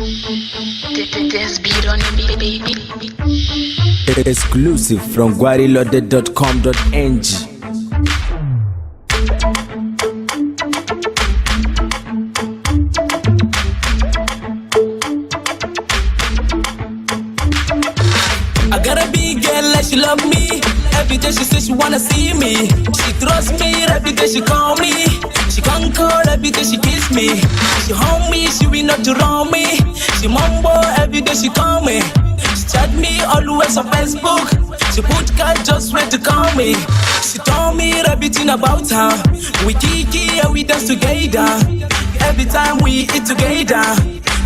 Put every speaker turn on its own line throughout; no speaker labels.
This beat on the baby.
Exclusive from guarilode.com.ng.
I got a big girl like she love me. Every day she say she wanna see me. She trust me, every day she call me. She conquer, every day she kiss me. She home me, she will not wrong me. She mumble, every day she call me. She chat me always on Facebook. She put card just wait to call me. She told me everything about her. We kiki and we dance together. Every time we eat together.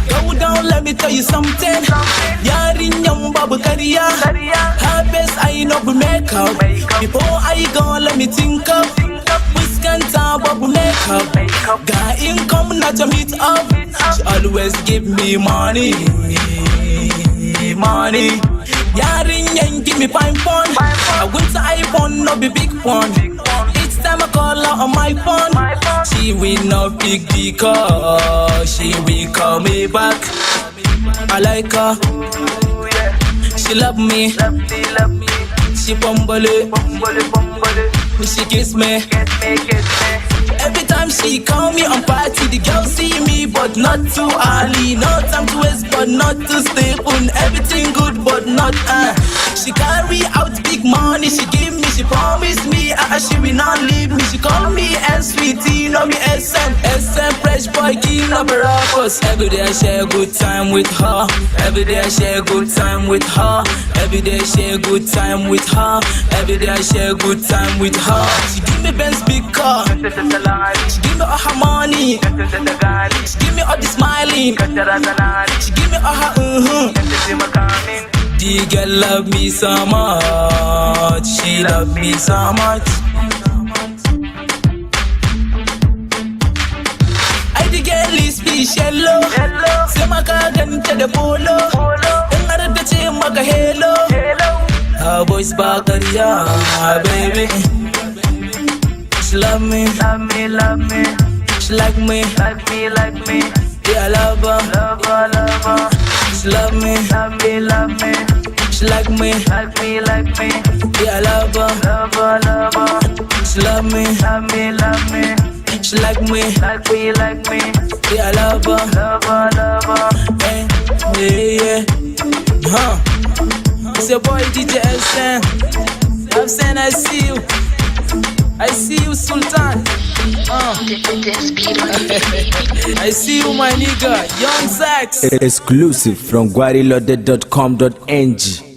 Go down, let me tell you something. Yarinyan babu kariya. Her best I know we make up. Before I go, let me think up. Wiskanta babu make up. Got income not to meet up. She always give me money. Yarinyan give me fine phone. I went to iPhone, no be big phone. Each time I call her on my phone, she will not pick the call. She will call me back. I like her. She love me. She bumble it. She kiss me. Every time she call me on party, the girls see me, but not too early. No time to waste, but not to stay on. Everything good, but not She carry out big money, she give me, she promise me, she will not leave me. She call me sweetie, know me SM fresh boy, king of rappers. Every day I share good time with her. Every day I share good time with her. Every day I share good time with her. Every day I share good time with her. She give me Benz big car. She give me all her money. She give me all the smiling. She give me all her The girl love me so much. She love me so much. I the girl is special. Say maka ganta da polo. In har da ce maka hello. Her voice ba kariya, baby. She love me. She like me. Yeah, I love her. She love me. She like me. Yeah, I love her. She love me. She like me. Yeah, I love her. Yeah. It's your boy DJ Elsen. Elsen, I see you. I see you, Sultan.
This beat on the baby.
I see you, my nigga, Young Sax.
Exclusive from guarilode.com.ng.